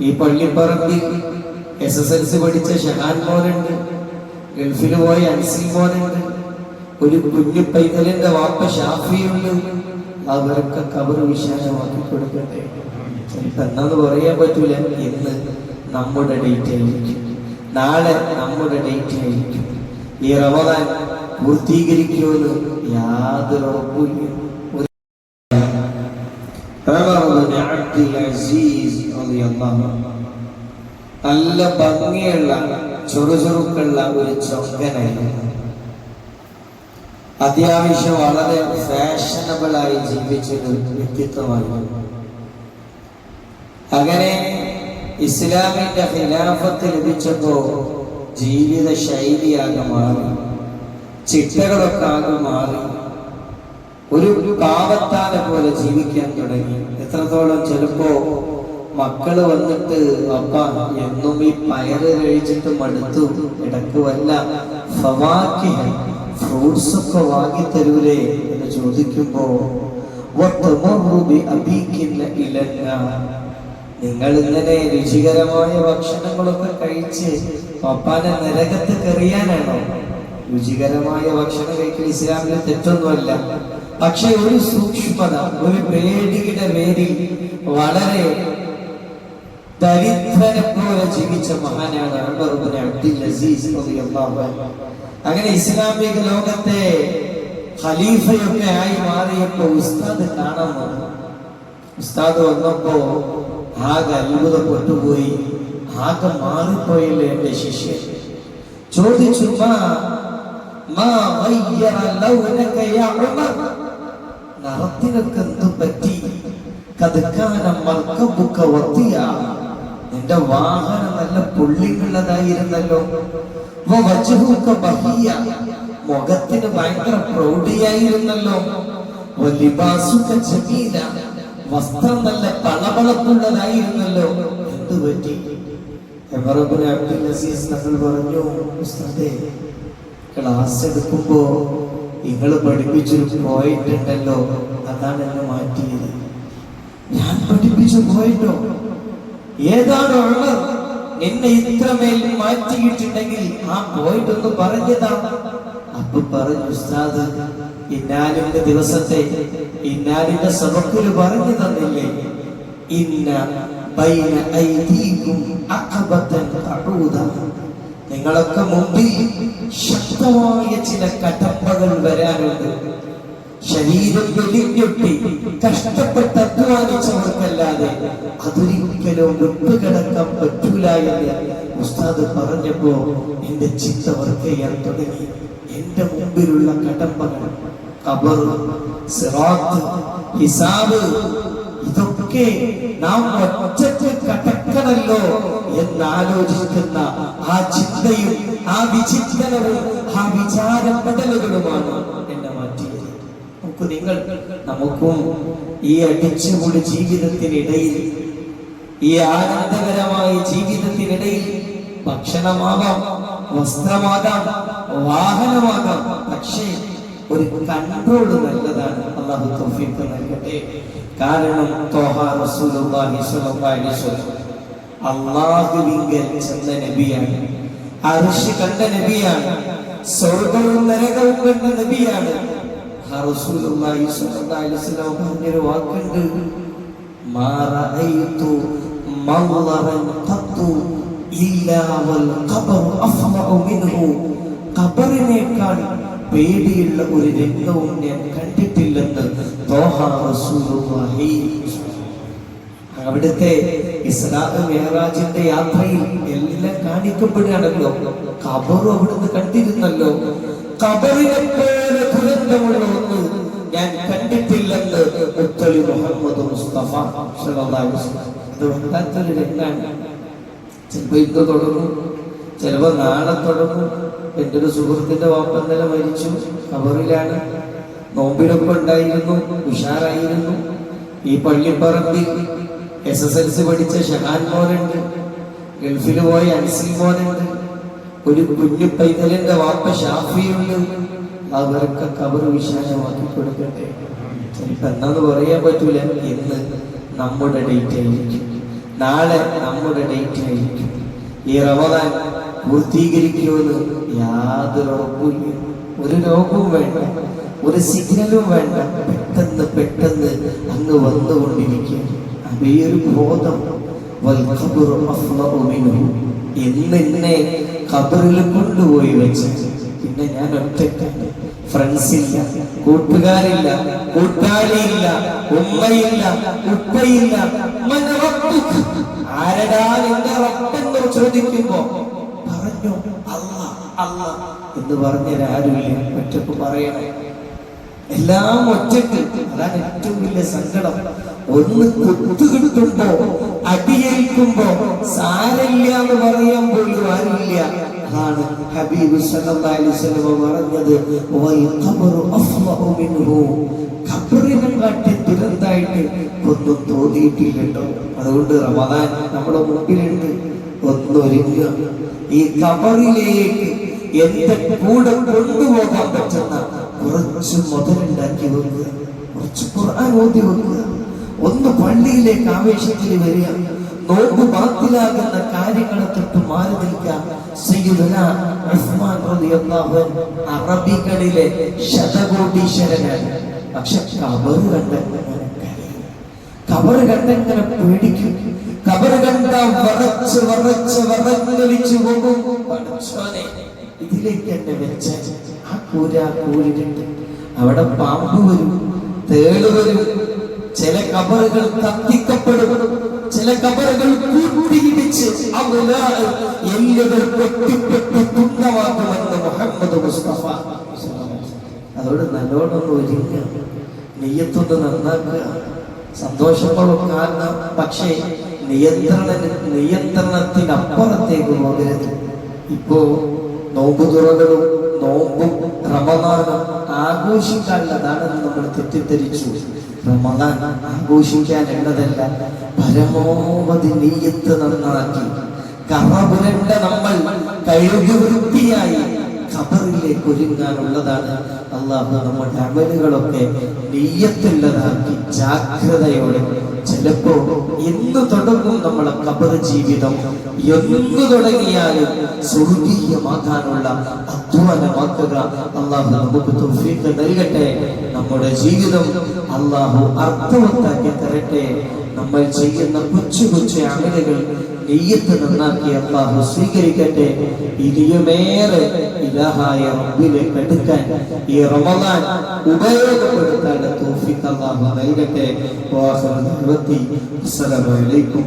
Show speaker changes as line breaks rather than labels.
ഈ പള്ളിപ്പറമ്പിൽ SSLC പഠിച്ച ഷഹാൻ മോനുണ്ട്, ഗൾഫിൽ പോയ അൻസിൽ മോനുണ്ട്, ഒരു കുഞ്ഞു പൈതലിന്റെ വാപ്പ ഷാഫിയുണ്ട്. അവരൊക്കെ കബർ വിശാലമാക്കി കൊടുക്കട്ടെ. എന്നാന്ന് പറയാൻ പറ്റൂല. ഇന്ന് നമ്മുടെ ഡേറ്റ് ആയിരിക്കും, നാളെ നമ്മുടെ ഡേറ്റ് ആയിരിക്കും. ഈ റമദാൻ പൂർത്തീകരിക്കുമെന്ന് യാതൊരു ഉറപ്പില്ല. നല്ല ഭംഗിയുള്ള ചുറുചുറുക്കുള്ള ഒരു ചൊങ്കനായിരുന്നു. അത്യാവശ്യം വളരെ ഫാഷനബിളായി ജീവിച്ചൊരു വ്യക്തിത്വമായിരുന്നു. അങ്ങനെ ഇസ്ലാമിന്റെ ഖിലാഫത്ത് ലഭിച്ചപ്പോ ജീവിത ശൈലിയാകെ മാറി, ചിട്ടകളൊക്കെ ആകെ മാറി. ഒരു പാവത്താനെ പോലെ ജീവിക്കാൻ തുടങ്ങി. എത്രത്തോളം ചിലപ്പോ മക്കള് വന്നിട്ട് അപ്പ എന്നും ഈ പയറ് കഴിച്ചിട്ട് മടുത്തു, ഇടക്ക് വല്ല ഫ്രൂട്ട്സ് ഒക്കെ വാങ്ങി തരൂലേ എന്ന് ചോദിക്കുമ്പോ നിങ്ങൾ ഇങ്ങനെ രുചികരമായ ഭക്ഷണങ്ങളൊക്കെ കഴിച്ച് പപ്പാനെ നരകത്ത് കെറിയാനാണോ? രുചികരമായ ഭക്ഷണം കഴിക്കൽ ഇസ്ലാമിൽ തെറ്റൊന്നുമല്ല. പക്ഷെ ഒരു സൂക്ഷ്മത, ഒരു പേടിയുടെ പേരിൽ വളരെ ദരിദ്രനെ പോലെ ജീവിച്ച മഹാനാണ് ഉമർ ഇബ്നു അബ്ദുൽ അസീസ് റളിയല്ലാഹു അൻഹു. അങ്ങനെ ഇസ്ലാമിക ലോകത്തെ ഖലീഫയൊക്കെ ആയി മാറിയപ്പോ ഉസ്താദ് കാണാൻ വന്നു. ഉസ്താദ് വന്നപ്പോ ആകെ അത്ഭുതപ്പെട്ടുപോയി. ആകെ മാറിപ്പോയില്ലേ എന്റെ ശിഷ്യൻ. ചോദിച്ചു, നിറത്തിനൊക്കെ എന്തു പറ്റി? നിന്റെ വാഹനം നല്ല പുള്ളിയുള്ളതായിരുന്നല്ലോ. മുഖത്തിന് ഭയങ്കര പ്രൗഢിയായിരുന്നല്ലോ. വസ്ത്രം നല്ല പളപളപ്പുള്ളതായിരുന്നല്ലോ. എന്തു പറ്റി? ഉമർ ഇബ്നു അബ്ദുൽ അസീസ് തങ്ങൾ പറഞ്ഞു, ഉസ്താദേ, ക്ലാസ് എടുക്കുമ്പോ നിങ്ങൾ പഠിപ്പിച്ചൊരു പോയിന്റ് ഉണ്ടല്ലോ, അതാണ് എന്നെ മാറ്റിയത്. ഞാൻ പഠിപ്പിച്ചു പോയിട്ടോ? ഏതാണ് ഉമർ നിന്നെ ഇത്രമേൽ മാറ്റിയിട്ടുണ്ടെങ്കിൽ ആ പോയിന്റ് ഒന്ന് പറഞ്ഞതാ. അപ്പൊ പറഞ്ഞു, ഉസ്താദ് ഇന്നാലിന്റെ ദിവസത്തെ ഇന്നാലിന്റെ സബക്കിൽ പറഞ്ഞു തന്നില്ലേ, ഇന്ന ബൈന ഐദീകും അഖബതൻ ഖഊദ, നിങ്ങളൊക്കെ മുമ്പിൽ ശക്തമായ ചില കടമ്പകൾ വരാനുണ്ട്. ശരീരം വെളിഞ്ഞൊട്ടി കഷ്ടപ്പെട്ട് അധ്വാനിച്ചവർക്കല്ലാതെ അതൊരിക്കലും വിട്ടുകിടക്കാൻ പറ്റൂല എന്ന് ഉസ്താദ് പറഞ്ഞപ്പോ എന്റെ ചിന്ത വർക്ക് ചെയ്യാൻ തുടങ്ങി. എന്റെ മുമ്പിലുള്ള കടമ്പകൾ, ഖബർ, സിറാത്ത്, ഹിസാബ്, ഇതൊക്കെ നാം ഒറ്റയ്ക്ക് കടക്കണല്ലോ എന്നാലോചിക്കുന്ന ആ ചിന്തയും ആ വിചിന്തനവും ആ വിചാരപ്പെടലുകളുമാണ് എന്നെ മാറ്റിയത്. നമുക്കും ഈ അടിച്ചുപൊളി ജീവിതത്തിനിടയിൽ, ഈ ആനന്ദകരമായ ജീവിതത്തിനിടയിൽ ഭക്ഷണമാകാം, വസ്ത്രമാകാം, വാഹനമാകാം, പക്ഷേ ഒരു കൺട്രോൾ നല്ലതാണ്. അല്ലാഹു തൗഫീഖ് നൽകട്ടെ. കാരണം റസൂലുള്ളാഹി സ്വല്ലല്ലാഹു അലൈഹി വസല്ലം അല്ലാഹുവിങ്കൽ ചെന്ന നബിയാണ്, അർശ് കണ്ട നബിയാണ്, സ്വർഗ്ഗവും നരകവും കണ്ട നബിയാണ്. റസൂലുള്ളാഹി സ്വല്ലല്ലാഹു അലൈഹി വസല്ലം പറഞ്ഞൊരു വാക്കുണ്ട്, മാ റഅയ്തു മൻളറൻ ഖത്തു ഇല്ലാ വൽ ഖബറു അഫ്ളഉ മിൻഹു, ഖബറിനേക്കാൾ പേടിയുള്ള ഒരു രംഗവും ഞാൻ കണ്ടിട്ടില്ലെന്ന് റസൂലുള്ളാഹി. അവിടുത്തെ ഇസ്രാ മിഅ്റാജിന്റെ യാത്രയിൽ എല്ലാം കാണിക്കപ്പെടുകയാണല്ലോ. ഖബറും അവിടുന്ന് കണ്ടിരുന്നല്ലോ. ഖബറിനെ പോലെ ദുരന്തമുള്ള ഒന്ന് ഞാൻ കണ്ടിട്ടില്ലെന്ന് മുത്തലി മുഹമ്മദ് മുസ്തഫ സ്വല്ലല്ലാഹു അലൈഹി വസല്ലം. അത് വല്ലാത്തൊരു രംഗാണ്. ചിലപ്പോ ഇന്ന് തുടങ്ങും, ചിലപ്പോ നാളെ തുടങ്ങും. എൻ്റെ ഒരു സുഹൃത്തിന്റെ വാപ്പ ഇന്നലെ മരിച്ചു, ഖബറിലാണ്. നോമ്പിലൊക്കെ ഉണ്ടായിരുന്നു, ഉഷാറായിരുന്നു. ഈ പള്ളിപ്പറമ്പിൽ SSLC പഠിച്ച ഷഹാൻ മോനുണ്ട്, ഗൾഫിൽ പോയ അൻസിൽ മോനുണ്ട്, ഒരു കുഞ്ഞു പൈതലിന്റെ വാപ്പ ഷാഫിയുണ്ട്. അവരൊക്കെ കബർ വിശാലമാക്കി കൊടുക്കട്ടെ. ചിലപ്പോ എന്നാന്ന് പറയാൻ പറ്റൂല. ഇന്ന് നമ്മുടെ ഡേറ്റ് ആയിരിക്കും, നാളെ നമ്മുടെ ഡേറ്റ് ആയിരിക്കും. ഈ റമദാൻ പൂർത്തീകരിക്കുമെന്ന് യാതൊരു ഉറപ്പില്ല. ഒരു രോഗവും വേണ്ട, ഒരു സിഗ്നലും വേണ്ട. പെട്ടെന്ന് പെട്ടെന്ന് അങ്ങ് വന്നുകൊണ്ടിരിക്കുക. അപ്പൊ ഈ ഒരു ബോധം എന്നെ ഖബറിൽ കൊണ്ടുപോയി വെച്ച് പിന്നെ ഞാൻ ഒറ്റയ്ക്കാണ്. ഫ്രണ്ട്സില്ല, കൂട്ടുകാരില്ല, കൂട്ടാളിയില്ല, ഉമ്മയില്ല, ഉപ്പയില്ല. ആരടാ നിന്റെ റബ്ബെന്ന് ചോദിക്കുമ്പോ പറഞ്ഞു അല്ലാഹ് അല്ലാഹ് എന്ന് പറഞ്ഞാരുമില്ല. ഒറ്റക്ക് പറയണേ, എല്ലാം ഒറ്റക്ക്. അതാണ് ഏറ്റവും വലിയ സങ്കടം. ഒന്ന് കുത്തുകിട്ടുമ്പോ, അടിയേൽക്കുമ്പോ സാരമില്ല എന്ന് പറയാൻ പോലും ആരുമില്ല. അതാണ് ഹബീബ് സല്ലല്ലാഹു അലൈഹി വസല്ലം പറഞ്ഞത്, വൽ ഖബ്റു അഫ്ളഹു മിൻഹു. ഖബറിനെ കാട്ടി ദുരന്തായിട്ട് ഒന്നും തോന്നിയിട്ടില്ലല്ലോ. അതുകൊണ്ട് റമദാൻ നമ്മുടെ മുമ്പിലുണ്ട്. ഒന്നൊരുങ്ങുക. ഈ ഖബറിലേക്ക് എന്റെ കൂടെ കൊണ്ടുപോകാൻ പറ്റുന്ന കുറച്ച് മുതലുണ്ടാക്കി വെക്കുക, കുറച്ച് ഖുർആൻ ഓതി വെക്കുക. ഒന്ന് പള്ളിയിലേക്ക് ആവേശത്തിൽ വരിക. നോമ്പ് ബാത്തിലാകുന്ന കാര്യങ്ങളെ തൊട്ട് മാറി നിൽക്കുക. സയ്യിദുനാ ഉസ്മാൻ റളിയല്ലാഹു അൻഹു അറബികളിലെ ശതകോടീശ്വരനാണ്. പക്ഷെ ഖബറ് കണ്ടെങ്ങനെ പേടിക്കും. ഖബറ് കണ്ട വറച്ച് വറച്ച് വറന്നൊലിച്ചു പോകും. ഇതിലേക്ക് എന്നെ വെച്ച ആ കൂരിട്ടുണ്ട്. അവിടെ പാമ്പ് വരും, തേള് വരും. ചില ഖബറുകൾ കത്തിക്കപ്പെടും, ചില ഖബറുകൾ കൂട്ടിയിടിച്ച് എല്ലുകൾ പൊട്ടിപ്പെട്ട് തുണ്ടമാക്കുമെന്ന് മുഹമ്മദ് മുസ്തഫ. അതോട് നല്ലോണം ഒരുങ്ങുക, നെയ്യത്തൊന്ന് നന്നാക്കുക. സന്തോഷങ്ങളും കാണാം, പക്ഷേ നിയന്ത്രണത്തിനപ്പുറത്തേക്ക് പോകരുത്. ഇപ്പോ നോമ്പ് തുറകളും നോമ്പും റമദാനും ആഘോഷിക്കാനുള്ളതാണെന്ന് നമ്മൾ തെറ്റിദ്ധരിച്ചു. റമദാൻ ആഘോഷിക്കാനുള്ളതല്ല. പരമാവധി നിയ്യത്ത് നന്നാക്കി കറപുരണ്ട നമ്മൾ കഴുകി വൃത്തിയായി ഖബറിലേക്ക് ഒരുങ്ങാനുള്ളതാണ്. അല്ലാഹു നമ്മുടെ അമലുകളൊക്കെ നിയ്യത്തുള്ളതാക്കി ജാഗ്രതയോടെ. ചിലപ്പോ എന്ന് തുടങ്ങും നമ്മളെ ഖബർ ജീവിതം, എന്ന് തുടങ്ങിയാലും സ്വർഗീയമാക്കാനുള്ള അധ്വാനമാക്കുക. അല്ലാഹു നമുക്ക് തൗഫീഖ് നൽകട്ടെ. നമ്മുടെ ജീവിതം അല്ലാഹു അർത്ഥവത്താക്കി തരട്ടെ. നമ്മൾ ചെയ്യുന്ന കൊച്ചു കൊച്ചു അമലുകൾ നിയ്യത്ത് നന്നാക്കി അല്ലാഹു സ്വീകരിക്കട്ടെ. ഇനിയുമേറെ ഇലാഹായ റബ്ബിലേക്ക് അടുക്കാൻ ഈ റമദാൻ ഉപയോഗപ്പെടുത്താൻ തൗഫീഖ് അല്ലാഹു നൽകട്ടെ. അസ്സലാമു അലൈക്കും.